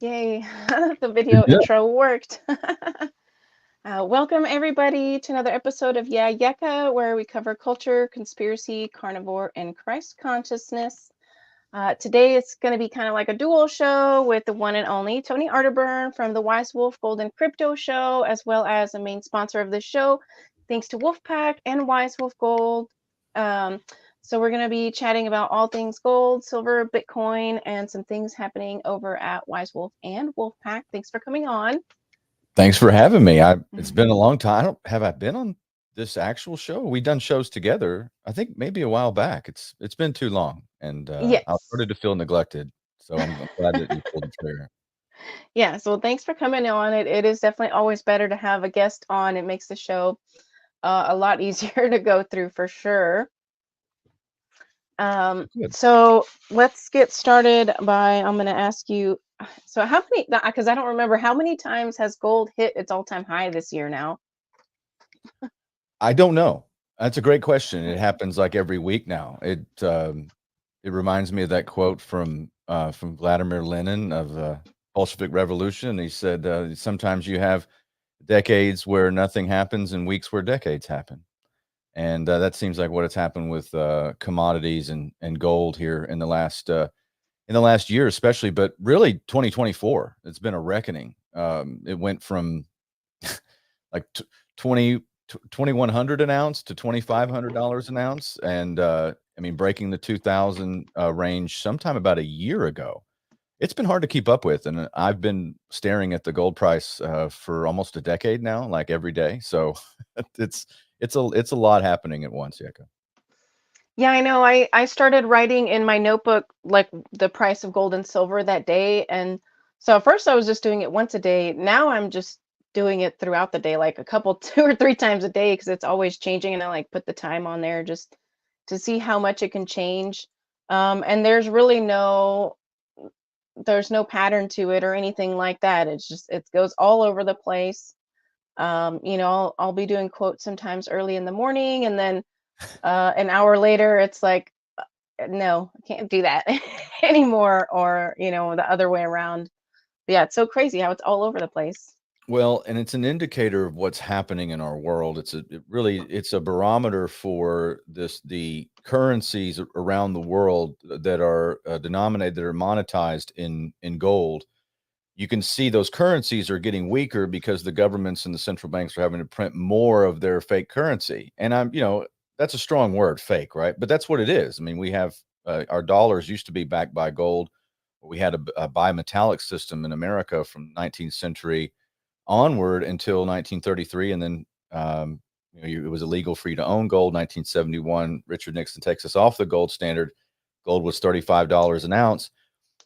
Yay, the video Yeah. intro worked. Welcome, everybody, to another episode of Yecca, where we cover culture, conspiracy, carnivore, and Christ consciousness. Today, it's going to be kind of like a dual show with the one and only Tony Arterburn from the Wise Wolf Gold and Crypto Show, as well as the main sponsor of the show, thanks to Wolfpack and Wise Wolf Gold. Um, so we're going to be chatting about all things gold, silver, Bitcoin, and some things happening over at Wise Wolf and Wolfpack. Thanks for coming on. Thanks for having me. It's been a long time. Have I been on this actual show? We done shows together. I think maybe a while back. It's been too long, and I Yes. started to feel neglected. So I'm glad that you pulled the trigger. Yeah, so thanks for coming on. It is definitely always better to have a guest on. It makes the show a lot easier to go through for sure. Good. So let's get started by I'm going to ask you. So how many? Because I don't remember how many times has gold hit its all-time high this year now. I don't know. That's a great question. It happens like every week now. It reminds me of that quote from Vladimir Lenin of Bolshevik Revolution. He said, "Sometimes you have decades where nothing happens, and weeks where decades happen." And that seems like what has happened with commodities and gold here in the last year, especially. But really, 2024, it's been a reckoning. It went from like 20 2100 an ounce to $2,500 an ounce, and I mean breaking the 2000 range sometime about a year ago. It's been hard to keep up with, and I've been staring at the gold price for almost a decade now, like every day. So it's it's a lot happening at once, Yeka. Yeah, I know. I started writing in my notebook like the price of gold and silver that day, and so at first I was just doing it once a day. Now I'm just doing it throughout the day, like a couple, two or three times a day, because it's always changing, and I like put the time on there just to see how much it can change. And there's no pattern to it or anything like that. It's just it goes all over the place. I'll be doing quotes sometimes early in the morning, and then an hour later, it's like, no, I can't do that anymore, or the other way around. But yeah, it's so crazy how it's all over the place. Well, and it's an indicator of what's happening in our world. It's a barometer for the currencies around the world that are denominated, that are monetized in gold. You can see those currencies are getting weaker because the governments and the central banks are having to print more of their fake currency. And that's a strong word, fake, right? But that's what it is. I mean, we have our dollars used to be backed by gold. We had a bimetallic system in America from 19th century onward until 1933, and then it was illegal for you to own gold. 1971, Richard Nixon takes us off the gold standard. Gold was $35 an ounce.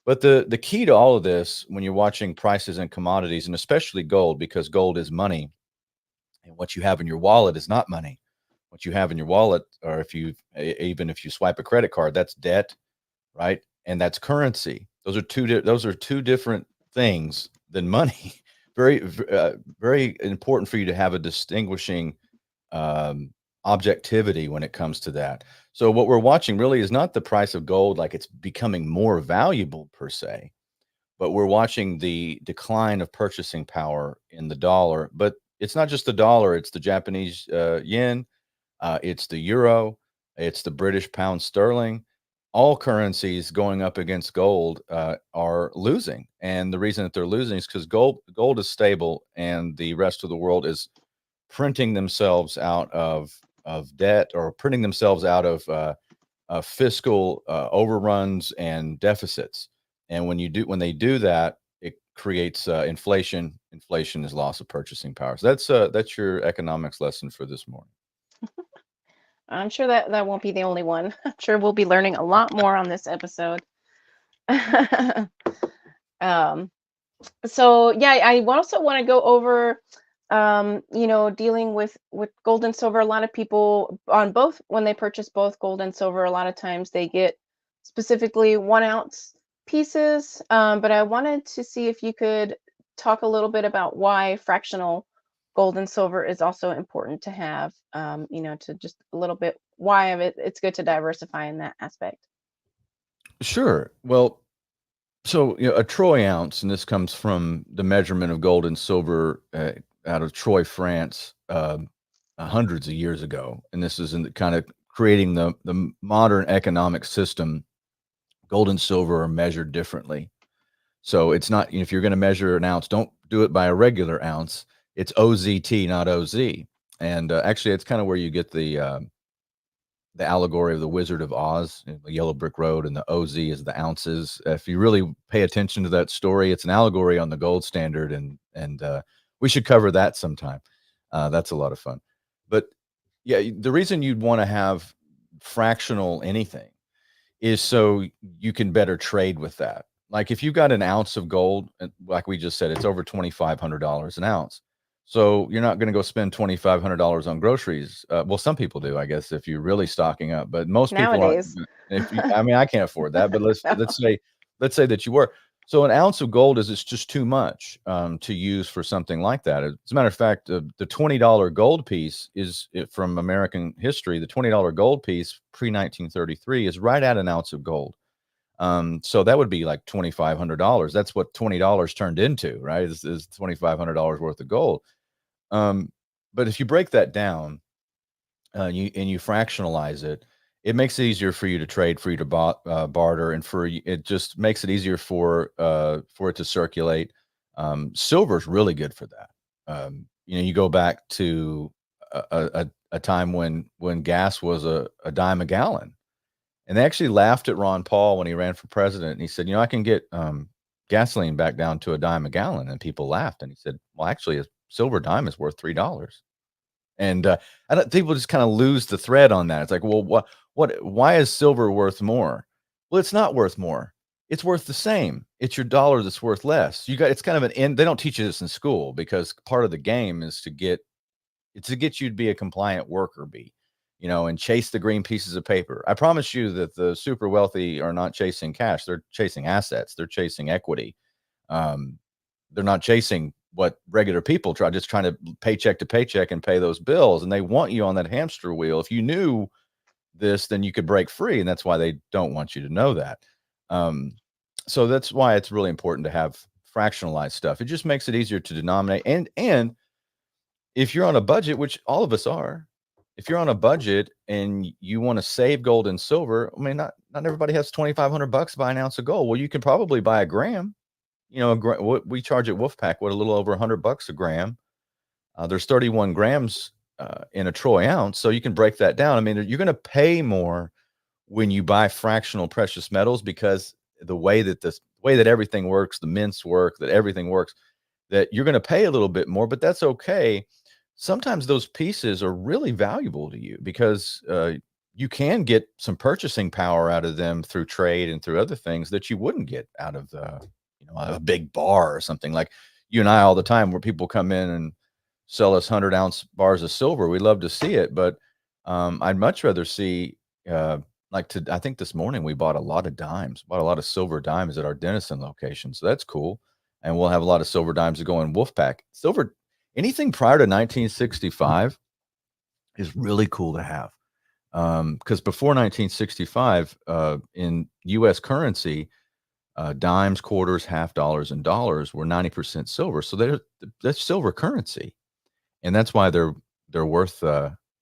But the key to all of this, when you're watching prices and commodities, and especially gold, because gold is money, and what you have in your wallet is not money. What you have in your wallet, or even if you swipe a credit card, that's debt, right? And that's currency. Those are two different things than money. Very important for you to have a distinguishing um, objectivity when it comes to that. So what we're watching really is not the price of gold, like it's becoming more valuable per se, but we're watching the decline of purchasing power in the dollar. But it's not just the dollar; it's the Japanese yen, it's the euro, it's the British pound sterling. All currencies going up against gold are losing, and the reason that they're losing is because gold is stable, and the rest of the world is printing themselves out of debt, or printing themselves out of fiscal overruns and deficits. And when they do that, it creates inflation. Inflation is loss of purchasing power. So that's your economics lesson for this morning. I'm sure that won't be the only one. I'm sure we'll be learning a lot more on this episode. um, so yeah, I also want to go over dealing with gold and silver. A lot of people on both, when they purchase both gold and silver, a lot of times they get specifically 1 ounce pieces. But I wanted to see if you could talk a little bit about why fractional gold and silver is also important to have. To just a little bit why of it. It's good to diversify in that aspect. Sure. Well, So, a troy ounce, and this comes from the measurement of gold and silver out of Troy, France, hundreds of years ago. And this is in the kind of creating the modern economic system. Gold and silver are measured differently. So it's not, if you're going to measure an ounce, don't do it by a regular ounce. It's OZT, not OZ. And actually, it's kind of where you get the allegory of the Wizard of Oz, the Yellow Brick Road, and the OZ is the ounces. If you really pay attention to that story, it's an allegory on the gold standard, and we should cover that sometime. That's a lot of fun. But yeah, the reason you'd want to have fractional anything is so you can better trade with that. Like if you got an ounce of gold, and like we just said, it's over $2,500 an ounce. So you're not going to go spend $2,500 on groceries. Well, some people do, I guess, if you're really stocking up. But most people aren't. Nowadays. If you, I mean, I can't afford that. But let's No. let's say let's say that you were. So an ounce of gold is it's just too much to use for something like that. As a matter of fact, the $20 gold piece is from American history. The $20 gold piece pre 1933 is right at an ounce of gold. So that would be like $2,500. That's what $20 turned into, right? Is $2,500 worth of gold. Um, but if you break that down, you fractionalize it, it makes it easier for you to trade, for you to barter, and it just makes it easier for it to circulate. Silver is really good for that. You go back to a time when gas was a dime a gallon, and they actually laughed at Ron Paul when he ran for president, and he said, I can get gasoline back down to a dime a gallon, and people laughed, and he said, well, actually, a silver dime is worth $3. And, I don't people just kinda lose the thread on that. It's like, well, why is silver worth more? Well, it's not worth more. It's worth the same. It's your dollar that's worth less. It's kind of they don't teach you this in school because part of the game is to get you to be a compliant worker bee, and chase the green pieces of paper. I promise you that the super wealthy are not chasing cash. They're chasing assets. They're chasing equity. Um, they're not chasing what regular people try, just trying to paycheck to paycheck and pay those bills. And they want you on that hamster wheel. If you knew this, then you could break free. And that's why they don't want you to know that. Um, so that's why it's really important to have fractionalized stuff. It just makes it easier to denominate. And if you're on a budget, which all of us are, if you're on a budget and you want to save gold and silver, I mean, not everybody has 2,500 bucks to buy an ounce of gold. Well, you can probably buy a gram. What we charge at Wolfpack, a little over $100 a gram. There's 31 grams in a troy ounce, so you can break that down. I mean, you're going to pay more when you buy fractional precious metals because the way that everything works, the mints work, that everything works, that you're going to pay a little bit more, but that's okay. Sometimes those pieces are really valuable to you because you can get some purchasing power out of them through trade and through other things that you wouldn't get out of a big bar or something like you and I all the time where people come in and sell us 100-ounce bars of silver. We love to see it, but I'd much rather see uh, I think this morning we bought a lot of dimes, bought a lot of silver dimes at our Denison location. So that's cool. And we'll have a lot of silver dimes that go in Wolfpack. Silver, anything prior to 1965 is really cool to have. Because before 1965, in US currency, dimes, quarters, half dollars, and dollars were 90% silver. So that's silver currency. And that's why they're worth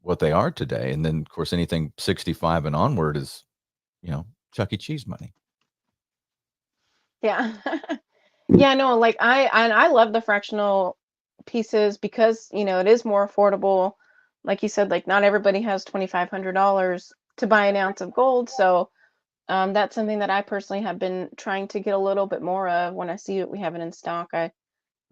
what they are today. And then, of course, anything 65 and onward is, Chuck E. Cheese money. Yeah. Yeah, no, like I love the fractional pieces because, it is more affordable. Like you said, like not everybody has $2,500 to buy an ounce of gold. So that's something that I personally have been trying to get a little bit more of when I see it we have it in stock. I'm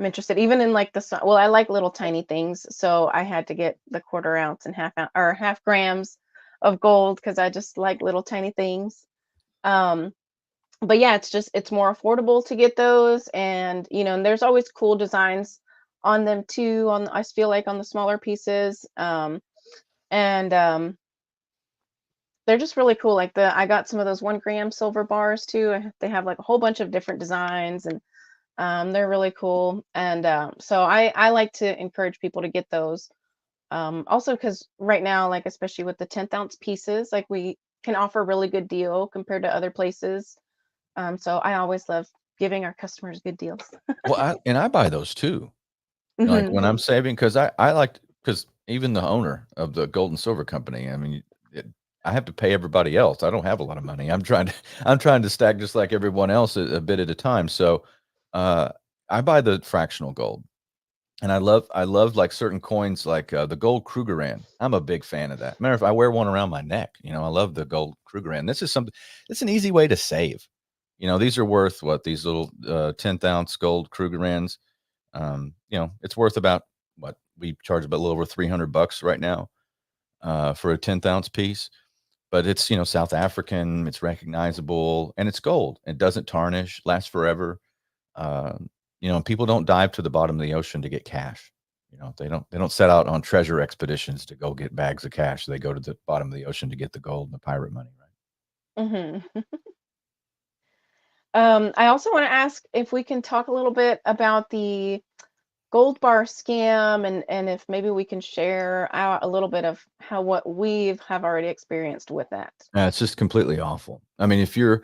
interested even in like well, I like little tiny things. So I had to get the quarter ounce and or half grams of gold because I just like little tiny things. Um, but yeah, it's more affordable to get those, and and there's always cool designs on them too. I feel like on the smaller pieces, and they're just really cool. Like I got some of those 1 gram silver bars too. They have like a whole bunch of different designs, and they're really cool. And so I like to encourage people to get those. Also, because right now, like especially with the 10th ounce pieces, like we can offer a really good deal compared to other places. So I always love giving our customers good deals. Well, I buy those too. Like, Hmm. when I'm saving, 'cause I like, because even the owner of the gold and silver company, I mean, it I have to pay everybody else. I don't have a lot of money. I'm trying to I'm trying to stack just like everyone else a bit at a time. So, uh, I buy the fractional gold, and I love, like, certain coins, like, the gold Krugerrand. I'm a big fan of that. Matter of fact, I wear one around my neck, I love the gold Krugerrand. This is something it's an easy way to save. These are worth what? These little, 10th ounce gold Krugerrands, it's worth about what? We charge about a little over $300 right now, for a 10th ounce piece, but it's, South African, it's recognizable, and it's gold. It doesn't tarnish, lasts forever. And people don't dive to the bottom of the ocean to get cash. They don't set out on treasure expeditions to go get bags of cash. They go to the bottom of the ocean to get the gold and the pirate money, right? Hmm. I also want to ask if we can talk a little bit about the gold bar scam, and if maybe we can share out a little bit of how what we've have already experienced with that. It's just completely awful. I mean, if you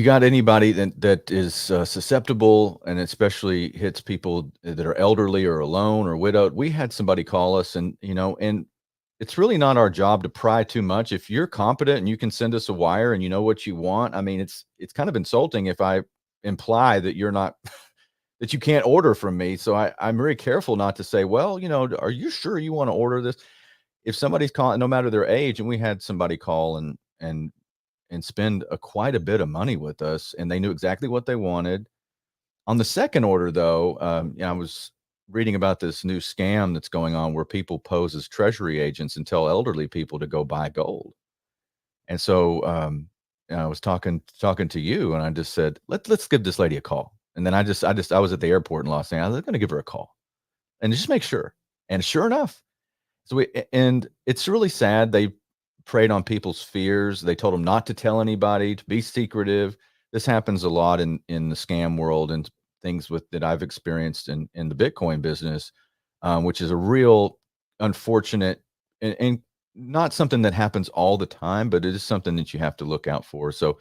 got anybody that is, susceptible, and especially hits people that are elderly or alone or widowed, we had somebody call us, and it's really not our job to pry too much. If you're competent and you can send us a wire and you know what you want, I mean, it's kind of insulting if I imply that you're not that you can't order from me. So I'm very careful not to say, well, are you sure you want to order this? If somebody's calling, no matter their age, and we had somebody call and spend quite a bit of money with us, and they knew exactly what they wanted. On the second order, though, I was reading about this new scam that's going on where people pose as treasury agents and tell elderly people to go buy gold. And so, I was talking to you, and I just said, let's give this lady a call. And then I was at the airport in Los Angeles. I'm going to give her a call and just make sure. And sure enough, and it's really sad. They preyed on people's fears. They told them not to tell anybody, to be secretive. This happens a lot in the scam world and things with that I've experienced in the Bitcoin business, which is a real unfortunate, and not something that happens all the time, but it is something that you have to look out for. So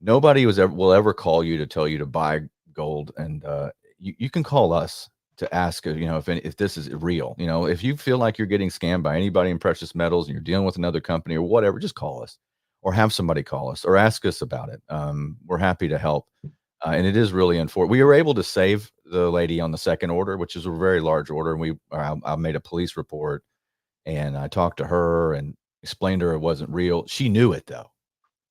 nobody will ever call you to tell you to buy gold, and you can call us to ask, if this is real. If you feel like you're getting scammed by anybody in precious metals and you're dealing with another company or whatever, just call us, or have somebody call us, or ask us about it. We're happy to help. And it is really unfortunate. We were able to save the lady on the second order, which is a very large order, and I made a police report, and I talked to her and explained to her it wasn't real. She knew it though.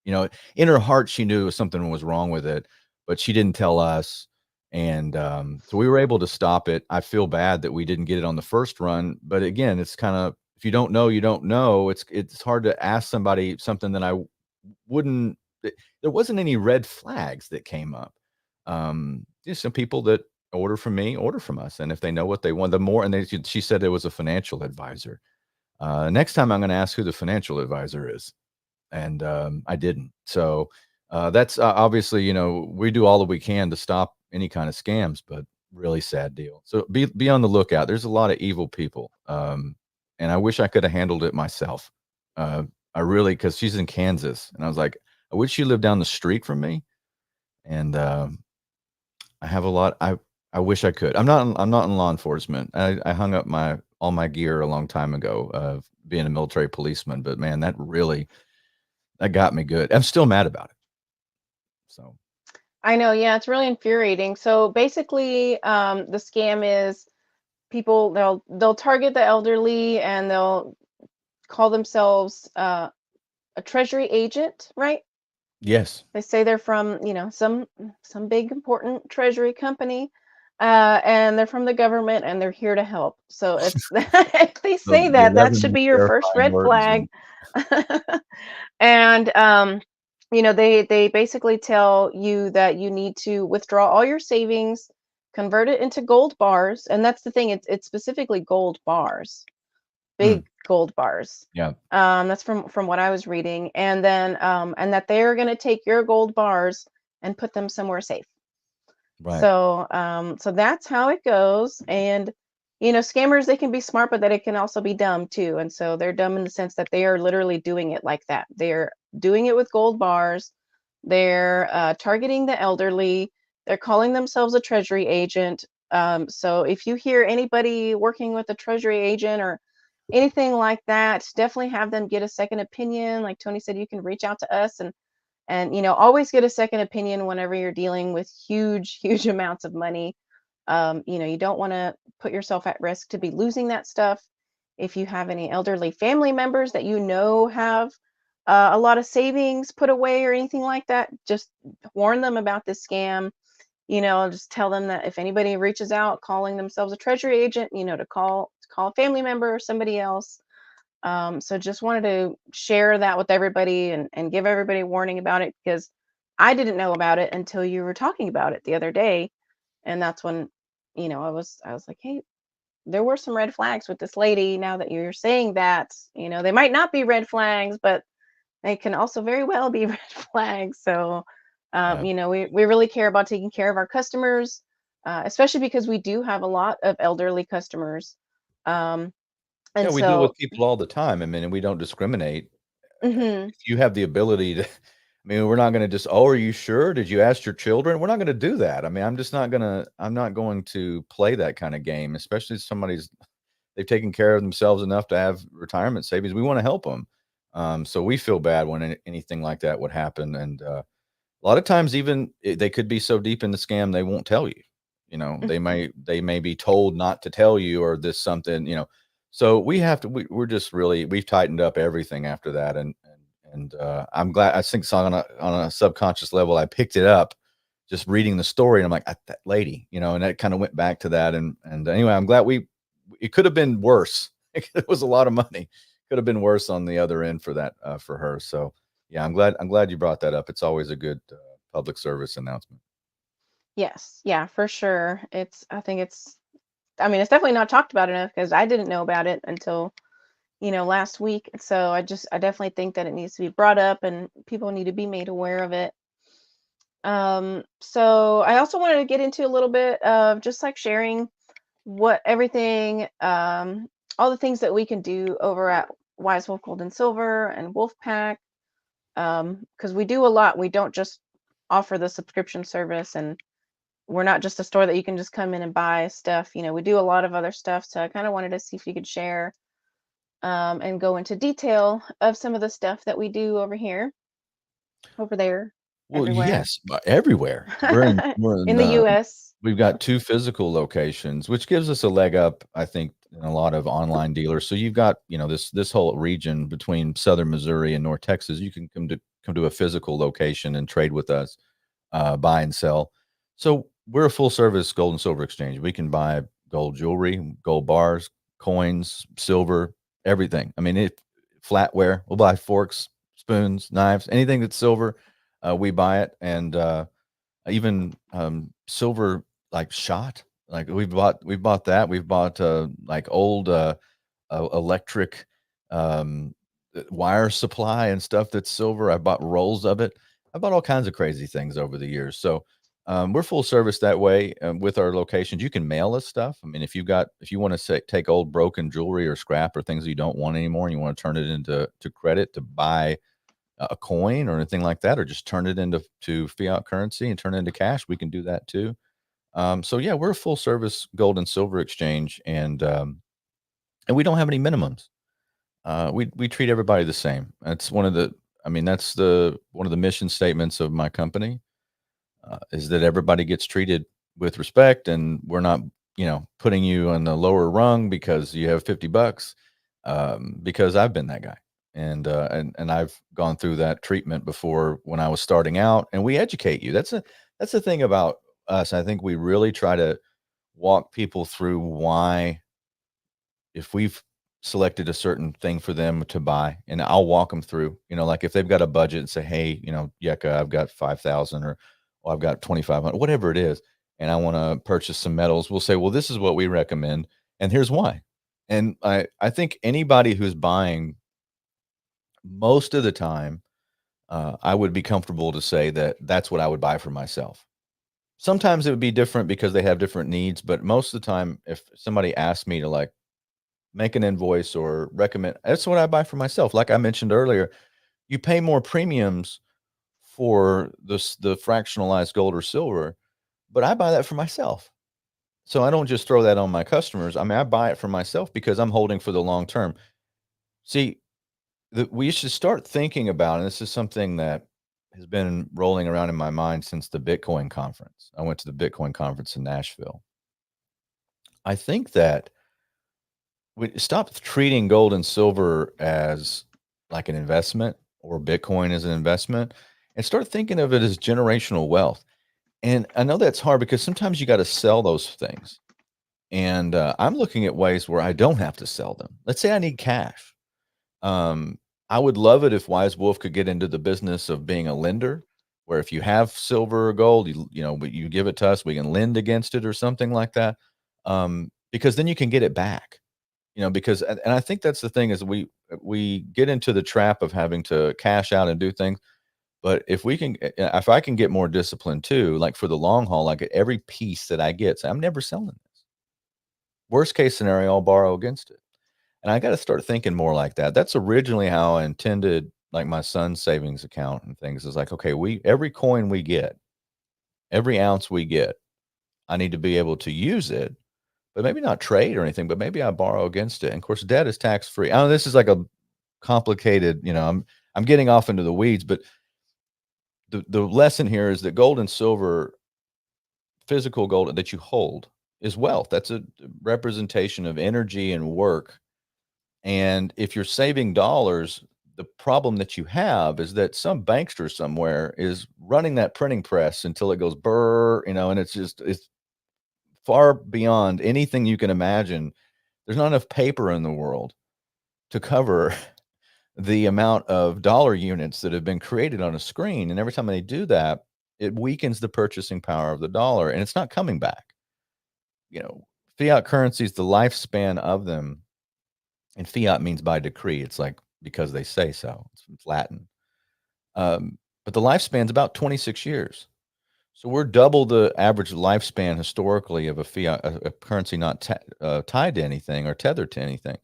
In her heart, she knew something was wrong with it, but she didn't tell us. And so we were able to stop it. I feel bad that we didn't get it on the first run, but again, it's kind of, if you don't know, you don't know. It's hard to ask somebody something that I wouldn't. There wasn't any red flags that came up. Just some people that order from me order from us, and if they know what they want, the more. And she said it was a financial advisor. Next time, I'm going to ask who the financial advisor is, and I didn't. So that's obviously, we do all that we can to stop any kind of scams, but really sad deal. So be on the lookout. There's a lot of evil people, and I wish I could have handled it myself. Uh, I really, because she's in Kansas, and I was like, I wish she lived down the street from me, and I have a lot. I wish I could. I'm not in law enforcement. I hung up my all my gear a long time ago of being a military policeman, but man, that got me good. I'm still mad about it. So, I know, yeah, it's really infuriating. So basically, the scam is people they'll target the elderly, and they'll call themselves a treasury agent, right? yes. They say they're from, some big important treasury company, and they're from the government, and they're here to help. So if if they say The that, that 11 should most be your first terrifying red words, flag. And they basically tell you that you need to withdraw all your savings, convert it into gold bars, and that's the thing. It's specifically gold bars, mm, big gold bars. yeah, That's from what I was reading, and then and that they're going to take your gold bars and put them somewhere safe. right. So that's how it goes. And scammers, they can be smart, but that it can also be dumb too. And so they're dumb in the sense that they are literally doing it like that. They're doing it with gold bars. They're targeting the elderly. They're calling themselves a treasury agent. So if you hear anybody working with a treasury agent or anything like that, definitely have them get a second opinion. Like Tony said, you can reach out to us and always get a second opinion whenever you're dealing with huge huge amounts of money. You don't want to put yourself at risk to be losing that stuff. If you have any elderly family members that have a lot of savings put away or anything like that, just warn them about this scam. Just tell them that if anybody reaches out calling themselves a treasury agent, to call a family member or somebody else. So just wanted to share that with everybody and give everybody a warning about it, because I didn't know about it until you were talking about it the other day. And that's when, I was like, hey, there were some red flags with this lady. Now that you're saying that, they might not be red flags, but they can also very well be red flags. So, Yeah. we really care about taking care of our customers, especially because we do have a lot of elderly customers. Um, Yeah, and we deal so, with people all the time. I mean, and we don't discriminate. mhm, If you have the ability to I mean, we're not gonna just, "Oh, are you sure? Did you ask your children?" We're not gonna do that. I mean, I'm not going to play that kinda game, especially if somebody's they've taken care of themselves enough to have retirement savings. We wanna help them. So we feel bad when anything like that would happen, and, a lot of times even they could be so deep in the scam, they won't tell you. mhm. They may be told not to tell you or this something. So we have to we're just really we've tightened up everything after that, and I'm glad I think so on a subconscious level, I picked it up just reading the story, and I'm like, That lady," and that kinda went back to that, and anyway, I'm glad we it could have been worse. It was a lot of money. Could have been worse on the other end for that, for her, so, yeah, I'm glad you brought that up. It's always a good, public service announcement. Yes, yeah, for sure. I mean, it's definitely not talked about enough because I didn't know about it until, last week. So I definitely think that it needs to be brought up and people need to be made aware of it. So I also wanted to get into a little bit of just like sharing what everything, all the things that we can do over at Wise Wolf Gold and Silver and Wolfpack. Because we do a lot. We don't just offer the subscription service, and we're not just a store that you can just come in and buy stuff. We do a lot of other stuff. So I kind of wanted to see if you could share, and go into detail of some of the stuff that we do over there, Well, everywhere. yes, everywhere. We're In in, the US. we've got 2 physical locations, which gives us a leg up, I think, in a lot of online dealers. So you've got, this whole region between Southern Missouri and North Texas, you can come to a physical location and trade with us, buy and sell. So we're a full service gold and silver exchange. We can buy gold jewelry, gold bars, coins, silver, everything. I mean, flatware. We'll buy forks, spoons, knives, anything that's silver, we buy it, and even silver like shot. Like we bought that. We've bought like old electric um, wire supply and stuff that's silver. I bought rolls of it. I bought all kinds of crazy things over the years. So we're full service that way with our locations. You can mail us stuff. I mean, if you want to take old broken jewelry or scrap or things that you don't want anymore, and you want to turn it into credit to buy a coin or anything like that, or just turn it into fiat currency and turn it into cash, we can do that too. So yeah, we're a full service gold and silver exchange, and we don't have any minimums. We treat everybody the same. That's one of the I mean, that's the one of the mission statements of my company, is that everybody gets treated with respect, and we're not, putting you on the lower rung because you have 50 bucks, because I've been that guy. And I've gone through that treatment before when I was starting out, and we educate you. That's the thing about us. I think we really try to walk people through why, if we've selected a certain thing for them to buy, and I'll walk them through, like if they've got a budget and say, "Hey, Yecca, I've got 5,000 or I've got 2,500, whatever it is, and I want to purchase some metals." We'll say, "Well, this is what we recommend, and here's why." And I think anybody who's buying, most of the time, I would be comfortable to say that that's what I would buy for myself. Sometimes it would be different because they have different needs, but most of the time, if somebody asks me to, like, make an invoice or recommend, that's what I buy for myself. Like I mentioned earlier, you pay more premiums for the fractionalized gold or silver, but I buy that for myself. So I don't just throw that on my customers. I mean, I buy it for myself because I'm holding for the long term. See, we should start thinking about, and this is something that has been rolling around in my mind since the Bitcoin conference. I went to the Bitcoin conference in Nashville. I think that we stop treating gold and silver as like an investment or Bitcoin as an investment and start thinking of it as generational wealth. And I know that's hard because sometimes you got to sell those things. And I'm looking at ways where I don't have to sell them. Let's say I need cash. Um, I would love it if Wise Wolf could get into the business of being a lender, where if you have silver or gold, but you give it to us, we can lend against it or something like that. Because then you can get it back. Because and I think that's the thing is we get into the trap of having to cash out and do things. But if I can get more discipline too, like for the long haul, like every piece that I get, say, I'm never selling this. Worst case scenario, I'll borrow against it. And I gotta start thinking more like that. That's originally how I intended, like, my son's savings account and things is like, okay, we every coin we get, every ounce we get, I need to be able to use it, but maybe not trade or anything, but maybe I borrow against it. And of course, debt is tax free. I know this is like a complicated, I'm getting off into the weeds, but the lesson here is that gold and silver, physical gold that you hold is wealth. That's a representation of energy and work. And if you're saving dollars, the problem that you have is that some bankster somewhere is running that printing press until it goes burr, and it's far beyond anything you can imagine. There's not enough paper in the world to cover the amount of dollar units that have been created on a screen. And every time they do that, it weakens the purchasing power of the dollar and it's not coming back. You know, Fiat currencies, the lifespan of them, and fiat means by decree. It's like because they say so. It's Latin. But the lifespan's about 26 years. So we're double the average lifespan historically of a fiat, a currency not tied to anything or tethered to anything.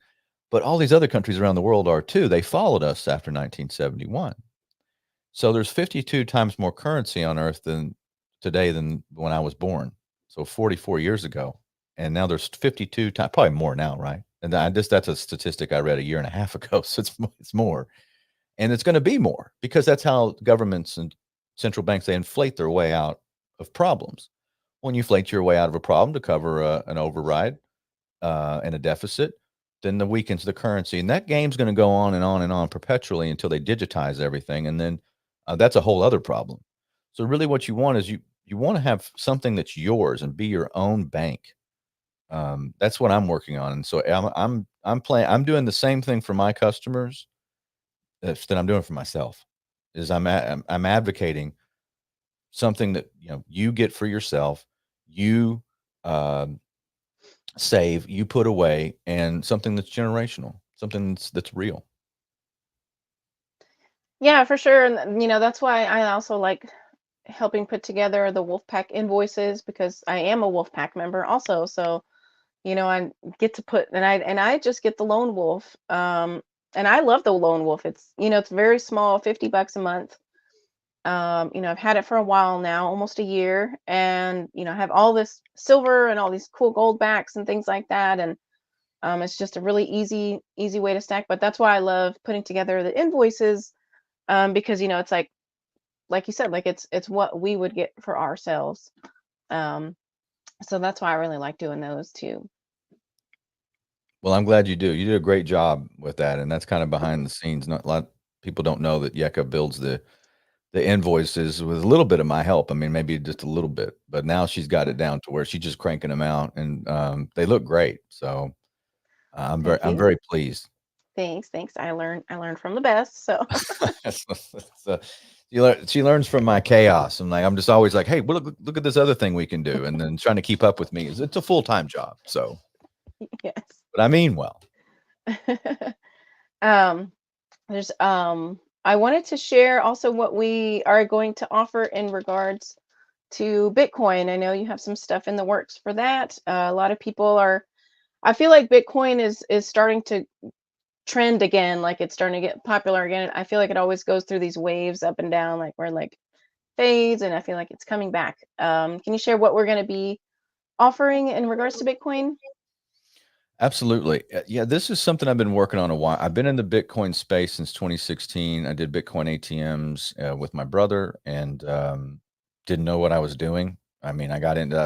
But all these other countries around the world are too. They followed us after 1971. So there's 52 times more currency on Earth than today than when I was born. So 44 years ago, and now there's 52 times, probably more now, right? And that's a statistic I read a year and a half ago. So it's more, and it's going to be more because that's how governments and central banks they inflate their way out of problems. When you inflate your way out of a problem to cover an override and a deficit, then that weakens the currency. And that game's going to go on and on and on perpetually until they digitize everything. And then that's a whole other problem. So really, what you want is you want to have something that's yours and be your own bank. That's what I'm working on. And so I'm doing the same thing for my customers that I'm doing for myself. Is I'm advocating something that you get for yourself. You um, save, you put away, and something that's generational, something that's real. Yeah, for sure. And that's why I also like helping put together the Wolfpack invoices because I am a Wolfpack member also. So, I get to put and I just get the lone wolf. And I love the lone wolf. It's very small, $50 a month. I've had it for a while now, almost a year, and I have all this silver and all these cool gold backs and things like that. And it's just a really easy way to stack. But that's why I love putting together the invoices, because it's like you said, like it's what we would get for ourselves. Um, so that's why I really like doing those too. Well, I'm glad you do. You did a great job with that, and that's kind of behind the scenes. Not a lot of people don't know that Yecca builds the invoices with a little bit of my help. I mean, maybe just a little bit, but now she's got it down to where she's just cranking them out, and they look great. So Thank I'm you. very pleased. Thanks. I learned from the best. So So she learns from my chaos. And like I'm just always like, hey, well, look at this other thing we can do, and then trying to keep up with me is it's a full time job. So, yes. but I mean well. um, there's I wanted to share also what we are going to offer in regards to Bitcoin. I know you have some stuff in the works for that. A lot of people are. I feel like Bitcoin is starting to trend again, like it's starting to get popular again. I feel like it always goes through these waves up and down, like where like fades, and I feel like it's coming back. Can you share what we're going to be offering in regards to Bitcoin? Absolutely. Yeah, this is something I've been working on a while. I've been in the Bitcoin space since 2016. I did Bitcoin ATMs with my brother and didn't know what I was doing. I mean, I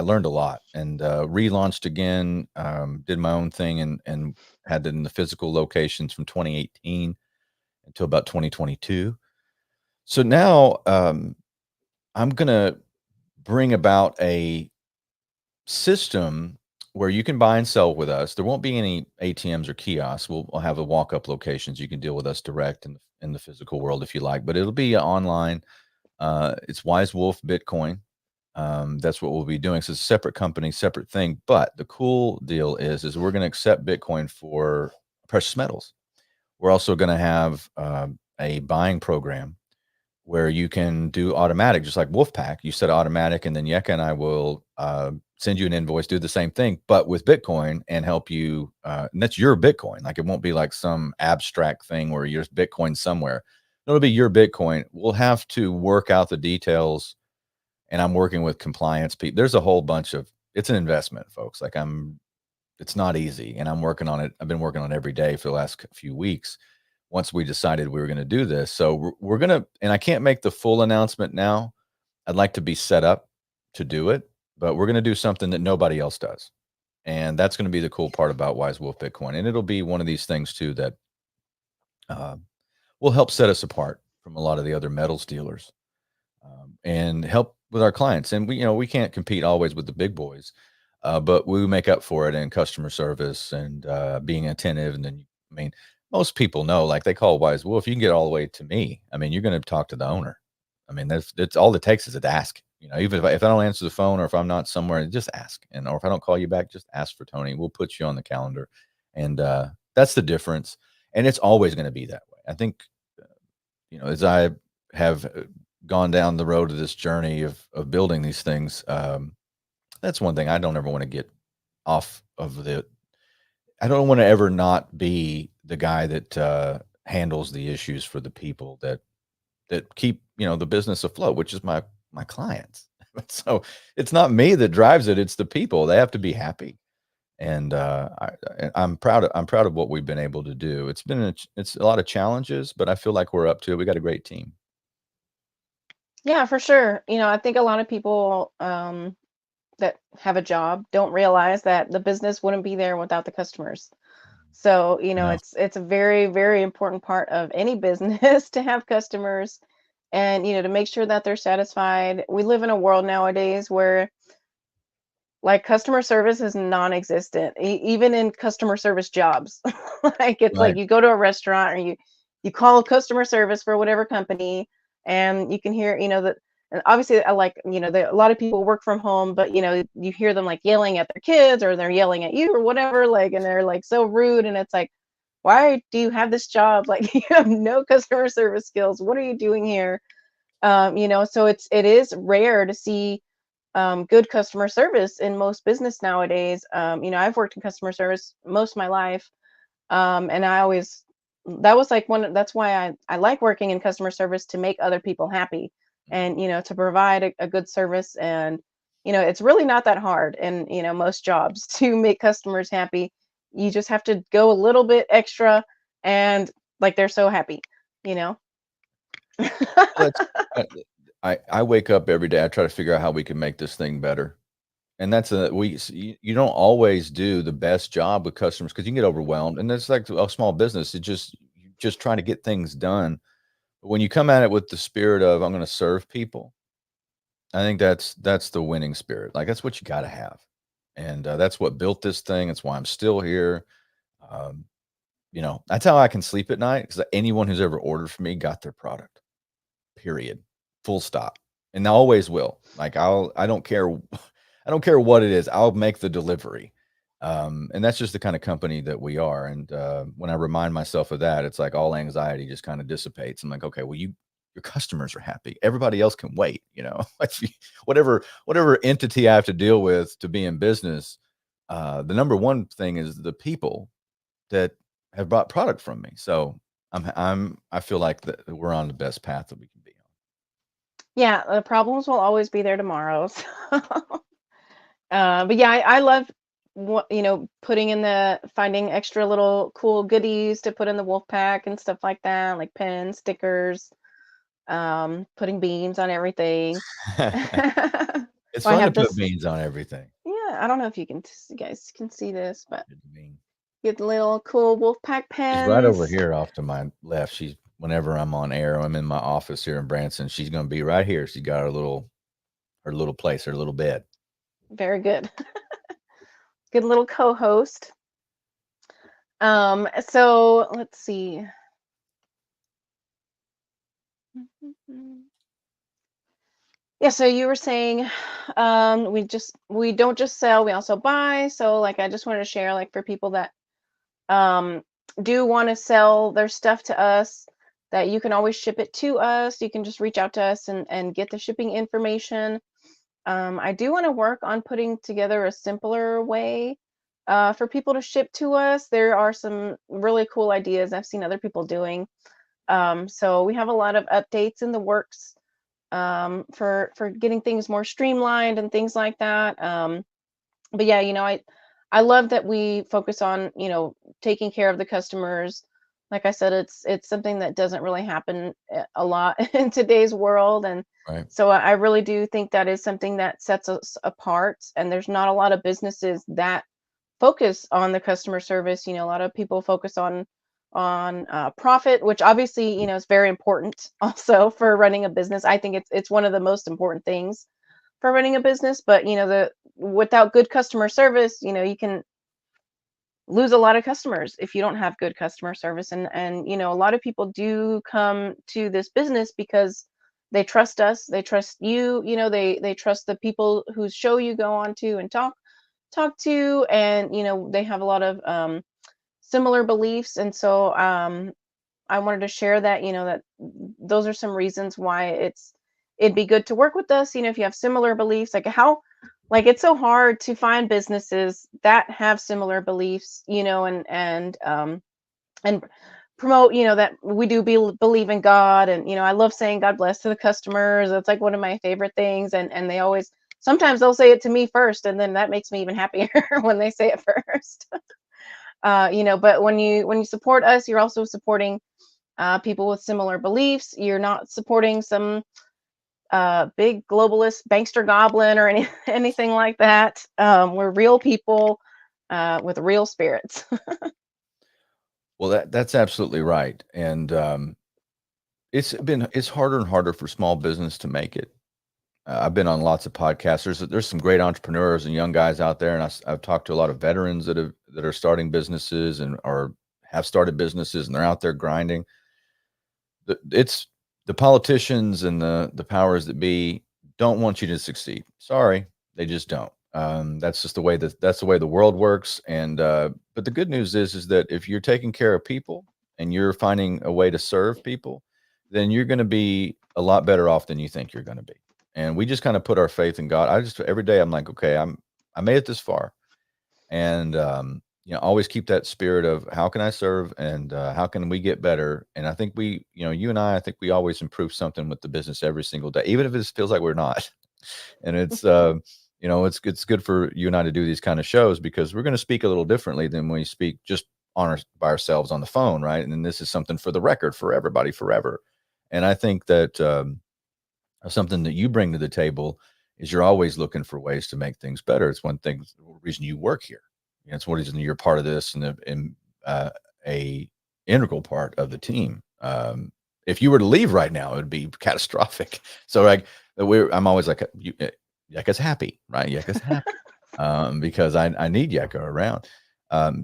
learned a lot and relaunched again, did my own thing and had it in the physical locations from 2018 until about 2022. So now I'm going to bring about a system where you can buy and sell with us. There won't be any ATMs or kiosks. We'll have a walk-up locations. You can deal with us direct in the physical world if you like, but it'll be online. It's Wise Wolf Bitcoin. That's what we'll be doing. So it's a separate company, separate thing. But the cool deal is we're going to accept Bitcoin for precious metals. We're also going to have a buying program where you can do automatic, just like Wolfpack. You set automatic, and then Yecca and I will send you an invoice, do the same thing, but with Bitcoin and help you. And that's your Bitcoin. Like it won't be like some abstract thing where you're Bitcoin somewhere. It'll be your Bitcoin. We'll have to work out the details, and I'm working with compliance people. There's a whole bunch of. It's an investment, folks. Like it's not easy, and I'm working on it. I've been working on it every day for the last few weeks once we decided we were going to do this. So we're going to, and I can't make the full announcement now. I'd like to be set up to do it, but we're going to do something that nobody else does. And that's going to be the cool part about Wise Wolf Bitcoin. And it'll be one of these things too that uh, will help set us apart from a lot of the other metals dealers and help with our clients. And we can't compete always with the big boys, but we make up for it in customer service and being attentive. And then, I mean, most people know, like they call Wise Wolf. You can get all the way to me. I mean, you're going to talk to the owner. I mean, that's all it takes is to ask. Even if I don't answer the phone or if I'm not somewhere, just ask. And or if I don't call you back, just ask for Tony. We'll put you on the calendar, and that's the difference. And it's always going to be that way. I think, as I have gone down the road of this journey of building these things, that's one thing I don't ever want to get off of the. I don't want to ever not be the guy that handles the issues for the people that keep the business afloat, which is my clients. So it's not me that drives it; it's the people. They have to be happy, and I'm proud of what we've been able to do. It's a lot of challenges, but I feel like we're up to it. We got a great team. Yeah, for sure. I think a lot of people that have a job don't realize that the business wouldn't be there without the customers. So, I know. it's a very, very important part of any business to have customers and, to make sure that they're satisfied. We live in a world nowadays where like customer service is non-existent, even in customer service jobs. Like it's like Right. you go to a restaurant or you call customer service for whatever company, and you can hear, that. And obviously, I like, a lot of people work from home, but you hear them like yelling at their kids or they're yelling at you or whatever, like, and they're like so rude, and it's like, why do you have this job? Like you have no customer service skills. What are you doing here? So it is rare to see good customer service in most business nowadays. I've worked in customer service most of my life, and I always that was like that's why I like working in customer service, to make other people happy and to provide a good service. And it's really not that hard in most jobs to make customers happy. You just have to go a little bit extra, and like they're so happy, you know. Well, that's uh, I wake up every day. I try to figure out how we can make this thing better. And that's you don't always do the best job with customers because you can get overwhelmed. And it's like a small business. You just trying to get things done. But when you come at it with the spirit of I'm going to serve people, I think that's the winning spirit. Like that's what you got to have, and that's what built this thing. That's why I'm still here. Um, that's how I can sleep at night because anyone who's ever ordered from me got their product. Period. Full stop. And I always will. Like I don't care I don't care what it is. I'll make the delivery. And that's just the kind of company that we are. And when I remind myself of that, it's like all anxiety just kind of dissipates. I'm like, okay, well, your customers are happy. Everybody else can wait. Whatever entity I have to deal with to be in business. The number one thing is the people that have bought product from me. So I feel like that we're on the best path that we can be on. Yeah, the problems will always be there tomorrow. But yeah, I love what putting in the finding extra little cool goodies to put in the wolf pack and stuff like that, like pens, stickers, putting beans on everything. It's Well, I fun to have put this. beans on everything. Yeah, I don't know if you guys can see this, but Good bean. get the little cool wolf pack She's right over pens. here off to my left. She's whenever I'm on air, I'm in my office here in Branson. She's going to be right here. She got her little place, her little bed. Very good. Good little co-host. So let's see. Yeah, so you were saying we don't just sell, we also buy. So like I just wanted to share like for people that um do want to sell their stuff to us, that you can always ship it to us. You can just reach out to us and get the shipping information. I do want to work on putting together a simpler way for people to ship to us. There are some really cool ideas I've seen other people doing. So we have a lot of updates in the works for getting things more streamlined and things like that. But yeah, I love that we focus on taking care of the customers. Like I said, it's something that doesn't really happen a lot in today's world, and Right. so I really do think that is something that sets us apart. And there's not a lot of businesses that focus on the customer service. A lot of people focus on profit, which obviously is very important also for running a business. I think it's one of the most important things for running a business. But the without good customer service, you can lose a lot of customers if you don't have good customer service. And a lot of people do come to this business because they trust us, they trust you, they trust the people whose show you go on to and talk to, and they have a lot of similar beliefs. And so I wanted to share that, that those are some reasons why it'd be good to work with us, if you have similar beliefs. Like it's so hard to find businesses that have similar beliefs, and promote, that we do believe in God. And I love saying God bless to the customers. It's like one of my favorite things. And they always, sometimes they'll say it to me first, and then that makes me even happier when they say it first. But when you support us, you're also supporting people with similar beliefs. You're not supporting some big globalist bankster goblin or anything like that. We're real people with real spirits. Well, that's absolutely right. And it's harder and harder for small business to make it. I've been on lots of podcasts. There's some great entrepreneurs and young guys out there, and I've talked to a lot of veterans that are starting businesses and or have started businesses, and they're out there grinding. It's the politicians and the powers that be don't want you to succeed. Sorry, they just don't. That's just the way that's the way the world works. And but the good news is that if you're taking care of people and you're finding a way to serve people, then you're going to be a lot better off than you think you're going to be. And we just kind of put our faith in God. I just every day I'm like, okay, I made it this far, and always keep that spirit of how can I serve and how can we get better. And I think you and I think we always improve something with the business every single day, even if it feels like we're not. And it's good for you and I to do these kind of shows because we're going to speak a little differently than when we speak just by ourselves on the phone, right? And then this is something for the record for everybody forever. And I think that something that you bring to the table is you're always looking for ways to make things better. It's one thing, the reason you work here. It's one reason you're part of this and a integral part of the team. If you were to leave right now, it would be catastrophic. So like I'm always like, Yecca's happy, right? Yecca's happy because I need Yecca around.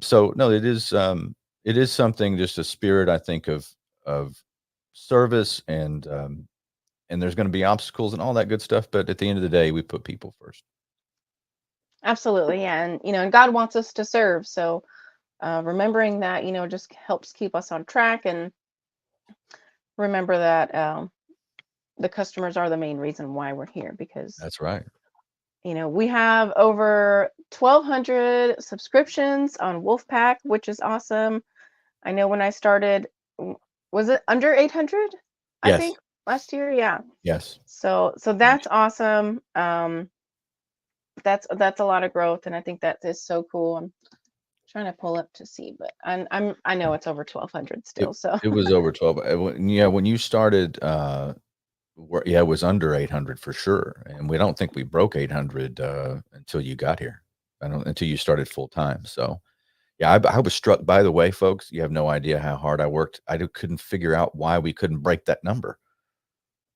So no, it is something, just a spirit, I think, of service and there's going to be obstacles and all that good stuff. But at the end of the day, we put people first. Absolutely, yeah. And and God wants us to serve. So remembering that, just helps keep us on track. And remember that the customers are the main reason why we're here, because That's right. we have over 1,200 subscriptions on Wolfpack, which is awesome. I know when I started, was it under 800? I Yes. think last year. Yeah. Yes. So that's awesome. That's a lot of growth, and I think that is so cool. I'm trying to pull up to see, but I know it's over 1,200 It still. So it was over 12. Yeah, when you started, yeah, it was under 800 for sure, and we don't think we broke 800 until you got here. I don't until you started full time. So yeah, I was struck. By the way, folks, you have no idea how hard I worked. Couldn't figure out why we couldn't break that number.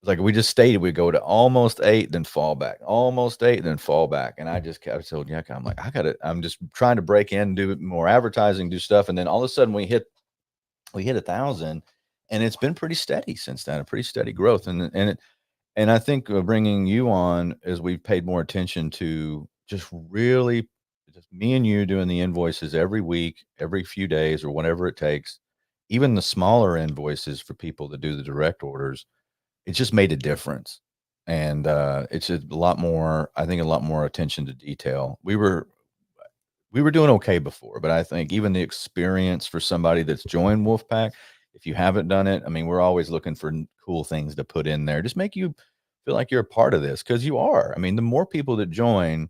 Like we just stated, we go to almost 8, then fall back, almost 8, then fall back. And I just kept told Yecca, I'm like, I'm just trying to break in, do more advertising, do stuff. And then all of a sudden we hit 1,000, and it's been pretty steady since then, a pretty steady growth. And I think bringing you on as we've paid more attention to just really just me and you doing the invoices every week, every few days, or whatever it takes, even the smaller invoices for people to do the direct orders, it just made a difference. And it's a lot more, I think, a lot more attention to detail. We were doing okay before, but I think even the experience for somebody that's joined Wolfpack, if you haven't done it, I mean, we're always looking for cool things to put in there. Just make you feel like you're a part of this because you are. I mean, the more people that join,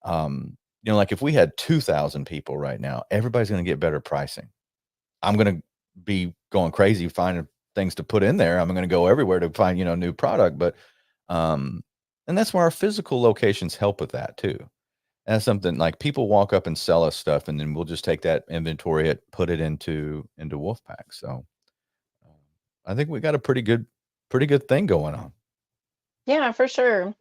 like if we had 2,000 people right now, everybody's going to get better pricing. I'm going to be going crazy finding things to put in there. I'm going to go everywhere to find, new product. But, um, and that's where our physical locations help with that too. That's something like people walk up and sell us stuff, and then we'll just take that inventory and put it into Wolfpack. So um, I think we got a pretty good thing going on. yeah, for sure.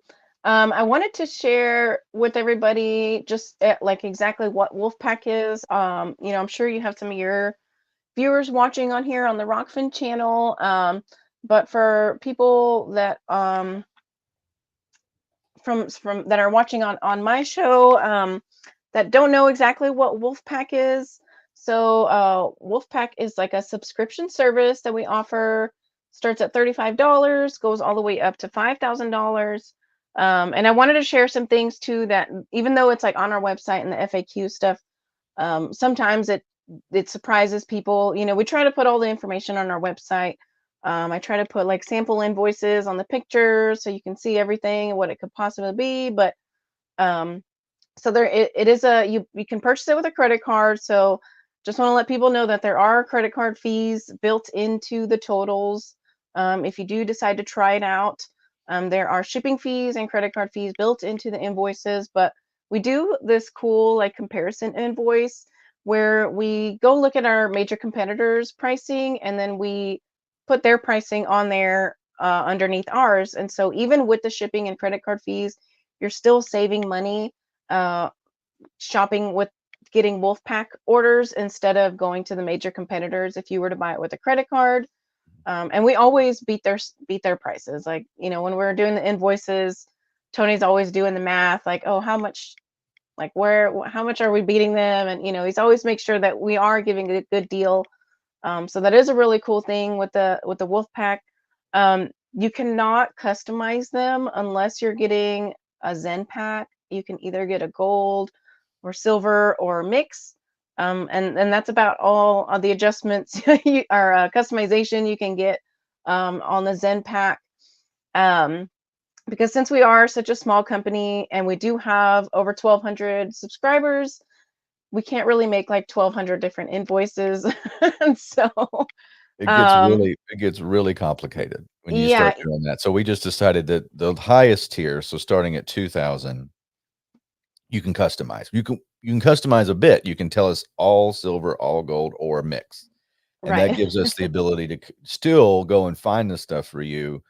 I wanted to share with everybody just like exactly what Wolfpack is. I'm sure you have some of your viewers watching on here on the Rockfin channel. But for people that from that are watching on my show, that don't know exactly what Wolfpack is. So Wolfpack is like a subscription service that we offer. Starts at $35, goes all the way up to $5,000. And I wanted to share some things too that even though it's like on our website and the FAQ stuff, sometimes it surprises people. We try to put all the information on our website. I try to put like sample invoices on the pictures so you can see everything and what it could possibly be. But um, so it is you can purchase it with a credit card. So just want to let people know that there are credit card fees built into the totals. If you do decide to try it out, there are shipping fees and credit card fees built into the invoices. But we do this cool like comparison invoice where we go look at our major competitors pricing, and then we put their pricing on there underneath ours. And so even with the shipping and credit card fees, you're still saving money uh, shopping with getting Wolfpack orders instead of going to the major competitors if you were to buy it with a credit card. And we always beat their prices. Like, when we're doing the invoices, Tony's always doing the math, like, oh, how much, like how much are we beating them? And he's always make sure that we are giving a good deal. So that is a really cool thing with the Wolfpack. You cannot customize them unless you're getting a Zen pack. You can either get a gold or silver or mix. And that's about all of the adjustments or customization you can get on the Zen pack. Um, because since we are such a small company and we do have over 1,200 subscribers, we can't really make like 1,200 different invoices. And so, um, It gets really complicated when you yeah, start doing that. So we just decided that the highest tier, so starting at 2,000, you can customize. You can customize a bit. You can tell us all silver, all gold, or mix, and that right. gives us the ability to still go and find the stuff for you.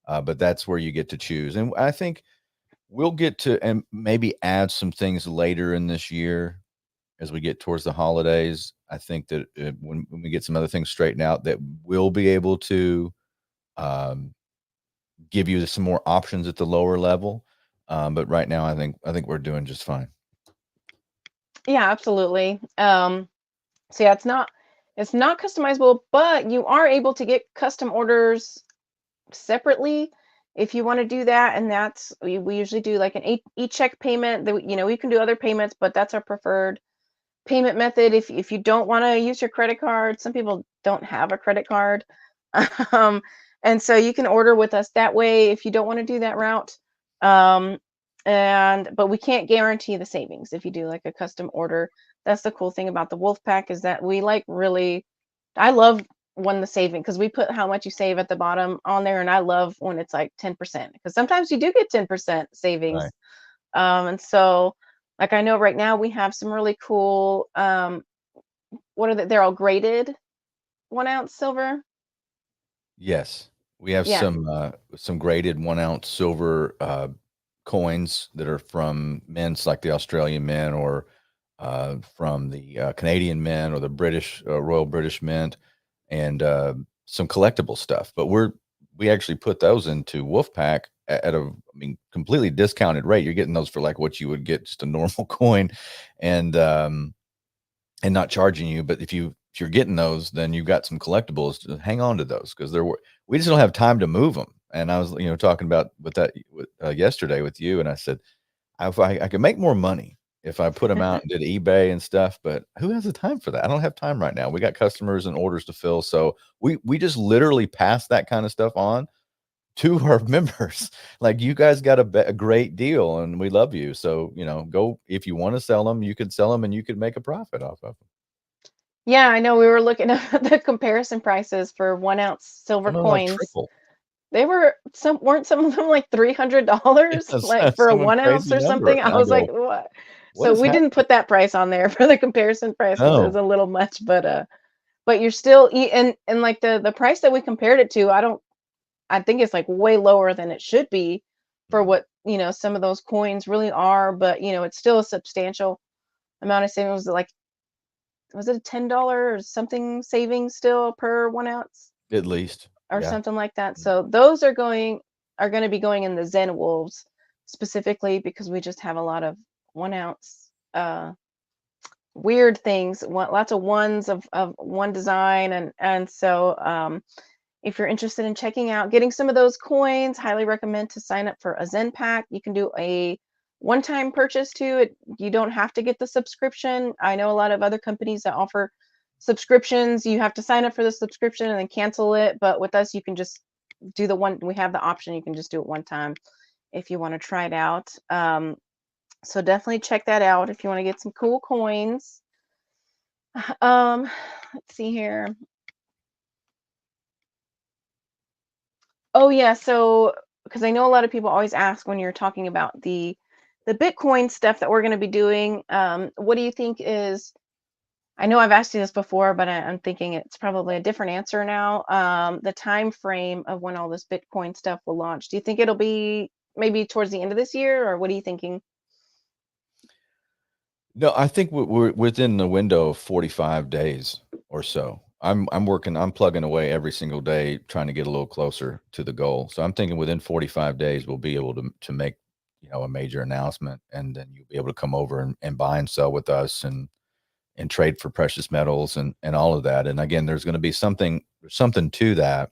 But that's where you get to choose. And I think we'll get to and maybe add some things later in this year as we get towards the holidays. I think that when we get some other things straightened out, that we'll be able to um, give you some more options at the lower level. But right now, I think we're doing just fine. Yeah, absolutely. So yeah, it's not customizable, but you are able to get custom orders separately if you want to do that. And that's we usually do like an e-check payment that we can do other payments, but that's our preferred payment method if you don't want to use your credit card. Some people don't have a credit card. um, and so you can order with us that way if you don't want to do that route. Um, and but we can't guarantee the savings if you do like a custom order. That's the cool thing about the wolf pack is that we like really I love when the saving because we put how much you save at the bottom on there, and I love when it's like 10% because sometimes you do get 10% Right. savings. And so, like I know right now we have some really cool. What are they? They're all graded 1 ounce silver. Yes. We have Yeah. some graded 1 ounce silver coins that are from mints like the Australian Mint or from the Canadian Mint or the British Royal British Mint and some collectible stuff. But we actually put those into Wolfpack at a, I mean, completely discounted rate. You're getting those for like what you would get just a normal coin, and not charging you. But if you're getting those, then you've got some collectibles. To hang on to those because we just don't have time to move them. And I was talking about yesterday with you, and I said if I could make more money if I put them out and did eBay and stuff, but who has the time for that? I don't have time right now. We got customers and orders to fill, so we just literally pass that kind of stuff on to our members. Like, you guys got a great deal, and we love you. So, go if you want to sell them, you could sell them, and you could make a profit off of them. Yeah, I know we were looking at the comparison prices for 1 ounce silver Some of them like coins. triple. They were weren't some of them like $300 Yes, like for a some 1 ounce crazy or number, something? I and I was like, go, what? "What So is we didn't happening?" put that price on there for the comparison price because it was No, a little much, but you're still and like the price that we compared it to, I think it's like way lower than it should be for mhm, what, some of those coins really are, but it's still a substantial amount of savings. Like, was it a $10 or something savings still per 1 ounce at least, or yeah. something like that? Mm. So those are going to be going in the Zen wolves specifically because we just have a lot of 1 ounce weird things, lots of ones of one design, and so if you're interested in checking out getting some of those coins, highly recommend to sign up for a Zen pack. You can do a one-time purchase too. You don't have to get the subscription. I know a lot of other companies that offer subscriptions. You have to sign up for the subscription and then cancel it. But with us, you can just do the one. We have the option. You can just do it one time if you want to try it out. So definitely check that out if you want to get some cool coins. Um, let's see here. Oh yeah, so because I know a lot of people always ask when you're talking about the Bitcoin stuff that we're going to be doing, what do you think is? I know I've asked you this before, but I'm thinking it's probably a different answer now. The time frame of when all this Bitcoin stuff will launch. Do you think it'll be maybe towards the end of this year, or what are you thinking? No, I think we're within the window of 45 days or so. I'm plugging away every single day trying to get a little closer to the goal. So I'm thinking within 45 days we'll be able to make, a major announcement, and then you'll be able to come over and buy and sell with us and trade for precious metals and all of that. And again, there's going to be something to that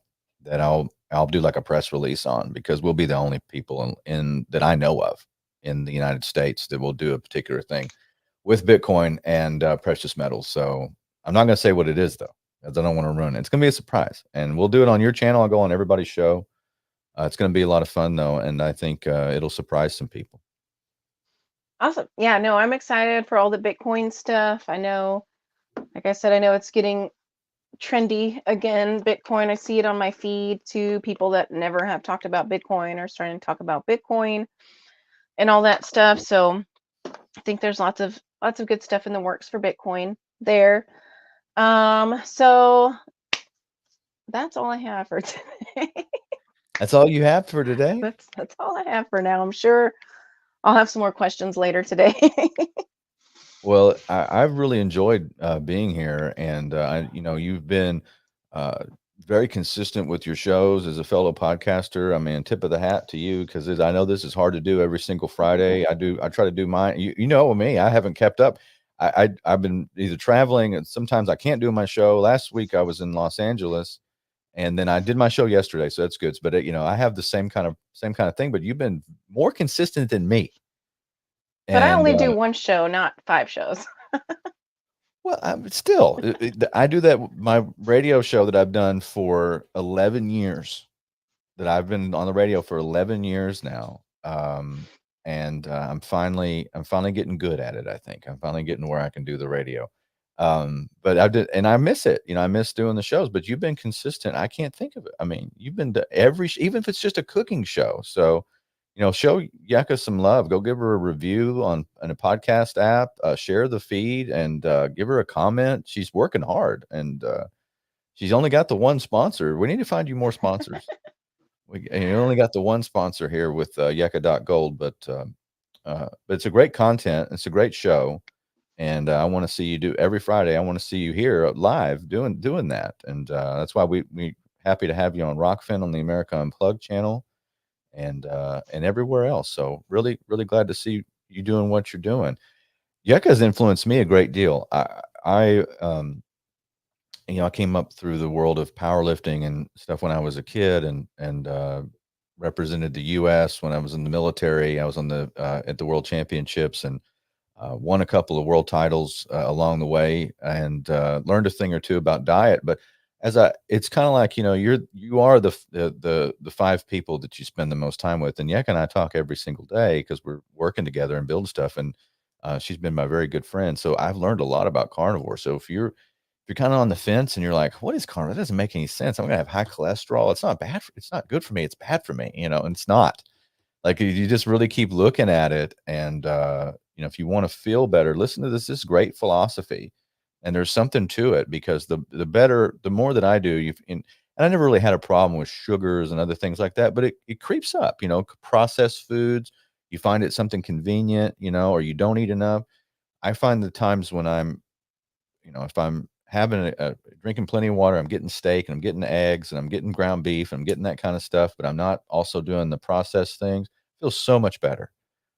I'll do like a press release on, because we'll be the only people in that I know of in the United States that will do a particular thing with Bitcoin and precious metals. So I'm not going to say what it is though, because I don't want to ruin it. It's going to be a surprise, and we'll do it on your channel. I'll go on everybody's show. It's going to be a lot of fun though, and I think it'll surprise some people. Awesome. Yeah, no, I'm excited for all the Bitcoin stuff. I know, like I said, I know it's getting trendy again. Bitcoin, I see it on my feed too. People that never have talked about Bitcoin are starting to talk about Bitcoin and all that stuff. So I think there's lots of good stuff in the works for Bitcoin there. So that's all I have for today. That's all you have for today? That's all I have for now. I'm sure I'll have some more questions later today. Well, I've really enjoyed being here, and you've been uh, very consistent with your shows as a fellow podcaster. I mean, tip of the hat to you, because I know this is hard to do every single Friday. I try to do mine. You know me, I haven't kept up. I've been either traveling, and sometimes I can't do my show. Last week I was in Los Angeles, and then I did my show yesterday, so that's good. But I have the same kind of thing. But you've been more consistent than me, But I and only do one show, not 5 shows. Well, I'm still, I do that. My radio show that I've done for 11 years, that I've been on the radio for 11 years now. And I'm finally getting good at it. I think I'm finally getting where I can do the radio. But I did, and I miss it. I miss doing the shows, but you've been consistent. I can't think of it. I mean, you've been to even if it's just a cooking show. So, show Yeka some love. Go give her a review on a podcast app, share the feed, and give her a comment. She's working hard, and she's only got the one sponsor. We need to find you more sponsors. You only got the one sponsor here with Yecca.gold, but it's a great content. It's a great show, and I want to see you do every Friday. I want to see you here live doing that, and that's why we happy to have you on Rockfin on the America Unplugged channel, and everywhere else. So really glad to see you doing what you're doing. Yecca has influenced me a great deal. I came up through the world of powerlifting and stuff when I was a kid, and represented the U.S. when I was in the military. I was on the at the World Championships and won a couple of world titles along the way, and learned a thing or two about diet. But it's kind of like you are the five people that you spend the most time with, and Yek and I talk every single day because we're working together and building stuff. And she's been my very good friend, so I've learned a lot about carnivore. So if you're kind of on the fence and you're like, what is carnivore? That doesn't make any sense. I'm gonna have high cholesterol. It's not bad. It's not good for me. It's bad for me. And it's not. Like, you just really keep looking at it, and if you want to feel better, listen to this great philosophy, and there's something to it because the more that I do, and I never really had a problem with sugars and other things like that, but it creeps up. Processed foods. You find it something convenient, or you don't eat enough. I find the times when if I'm having drinking plenty of water, I'm getting steak and I'm getting eggs and I'm getting ground beef and I'm getting that kind of stuff, but I'm not also doing the processed things. Feels so much better.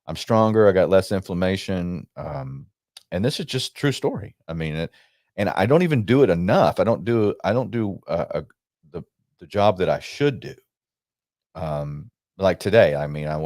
I'm stronger. I got less inflammation. And this is just true story. I mean, and I don't even do it enough. I don't do the the job that I should do. Like today, I mean, I'm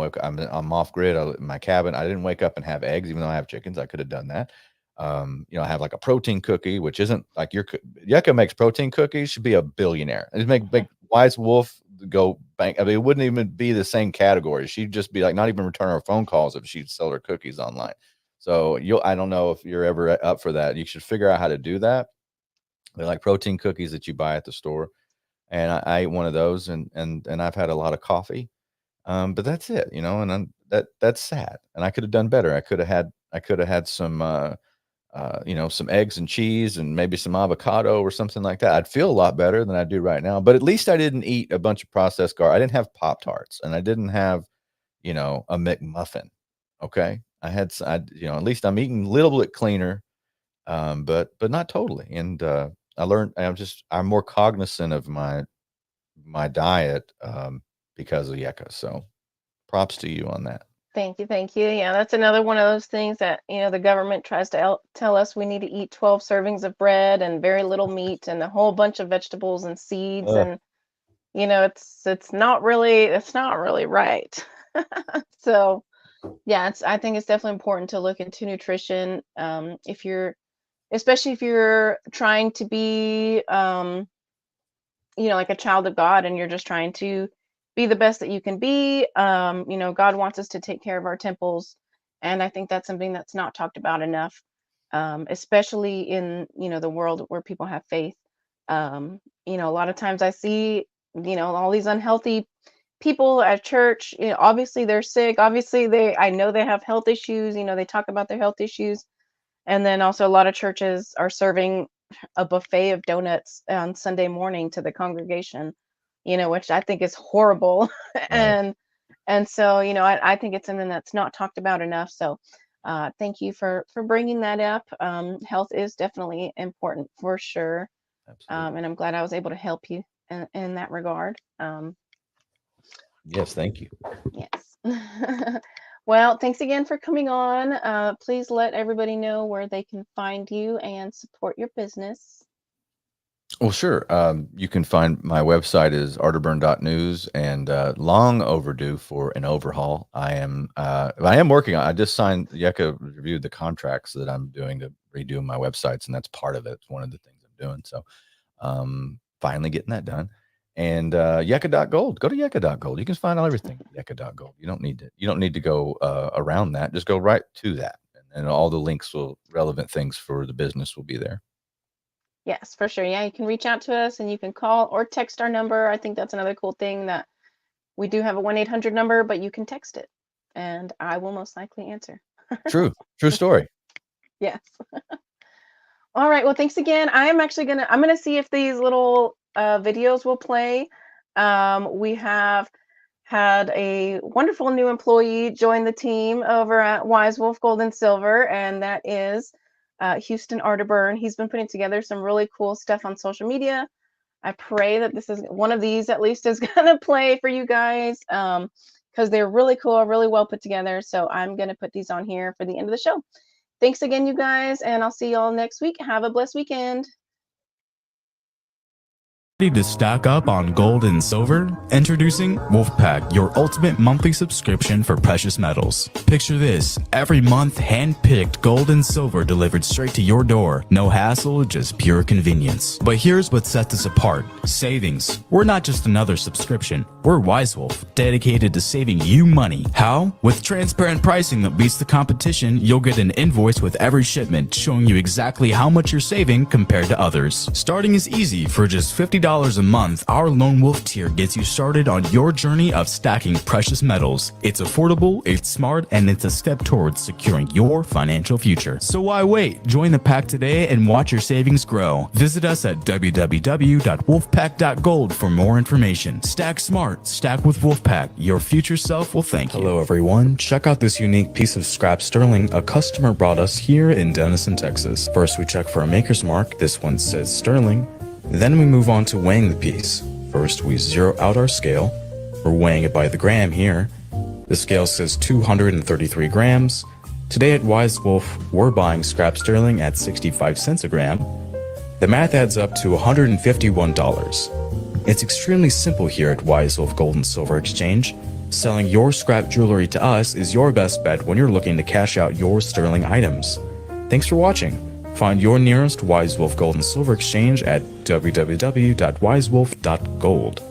off grid. In my cabin. I didn't wake up and have eggs, even though I have chickens. I could have done that. I have like a protein cookie, which isn't like Yucca makes protein cookies. Should be a billionaire. And make Wise Wolf go bank. I mean, it wouldn't even be the same category. She'd just be like not even return her phone calls if she'd sell her cookies online. So I don't know if you're ever up for that. You should figure out how to do that. They're like protein cookies that you buy at the store, and I ate one of those, and I've had a lot of coffee, but that's it, and that's sad, and I could have done better. I could have had some, some eggs and cheese and maybe some avocado or something like that. I'd feel a lot better than I do right now, but at least I didn't eat a bunch of processed I didn't have Pop-Tarts, and I didn't have, a McMuffin. Okay. At least I'm eating a little bit cleaner, but not totally. And I learned I'm more cognizant of my diet because of Yeka. So props to you on that. Thank you, thank you. Yeah, that's another one of those things that, the government tries to tell us we need to eat 12 servings of bread and very little meat and a whole bunch of vegetables and seeds, Uh, and it's not really right. So, yeah, I think it's definitely important to look into nutrition, especially if you're trying to be, like a child of God, and you're just trying to be the best that you can be. God wants us to take care of our temples, and I think that's something that's not talked about enough, especially in the world where people have faith. A lot of times I see all these unhealthy people at church. Obviously they're sick. Obviously I know they have health issues. They talk about their health issues, and then also a lot of churches are serving a buffet of donuts on Sunday morning to the congregation, which I think is horrible. right. And so, I think it's something that's not talked about enough. So, thank you for bringing that up. Health is definitely important for sure, Absolutely. and I'm glad I was able to help you in that regard. Yes. Thank you. Yes. Well, thanks again for coming on. Please let everybody know where they can find you and support your business. Well, sure. You can find my website is arterburn.news, and long overdue for an overhaul. I am working on. I just signed. Yecca reviewed the contracts that I'm doing to redo my websites, and that's part of it. It's one of the things I'm doing. So, finally getting that done. And Yecca.gold. Go to Yecca.gold. You can find all everything. Yecca.gold. You don't need to. You don't need to go around that. Just go right to that, and all the links will relevant things for the business will be there. Yes, for sure. Yeah, you can reach out to us and you can call or text our number. I think that's another cool thing, that we do have a 1-800 number, but you can text it and I will most likely answer. True story. Yes. All right. Well, thanks again. I'm gonna see if these little videos will play. We have had a wonderful new employee join the team over at Wise Wolf Gold and Silver, and that is Houston Arterburn. He's been putting together some really cool stuff on social media. I pray that this is one of these at least is gonna play for you guys, because they're really cool, really well put together. So I'm gonna put these on here for the end of the show. Thanks again, you guys, and I'll see y'all next week. Have a blessed weekend. Ready to stack up on gold and silver? Introducing Wolfpack, your ultimate monthly subscription for precious metals. Picture this: every month, hand-picked gold and silver delivered straight to your door. No hassle, just pure convenience. But here's what sets us apart: savings. We're not just another subscription. We're Wise Wolf, dedicated to saving you money. How? With transparent pricing that beats the competition, you'll get an invoice with every shipment showing you exactly how much you're saving compared to others. Starting is easy. For just $50 a month, our Lone Wolf tier gets you started on your journey of stacking precious metals. It's affordable, it's smart, and it's a step towards securing your financial future. So why wait? Join the pack today and watch your savings grow. Visit us at www.wolfpack.gold for more information. Stack smart, stack with Wolfpack. Your future self will thank you. Hello everyone, check out this unique piece of scrap sterling a customer brought us here in Denison, Texas. First we check for a maker's mark. This one says sterling. Then we move on to weighing the piece. First we zero out our scale. We're weighing it by the gram here. The scale says 233 grams. Today at Wise Wolf, we're buying scrap sterling at 65 cents a gram. The math adds up to $151. It's extremely simple here at Wise Wolf Gold and Silver Exchange. Selling your scrap jewelry to us is your best bet when you're looking to cash out your sterling items. Thanks for watching. Find your nearest Wise Wolf Gold and Silver Exchange at www.wisewolf.gold.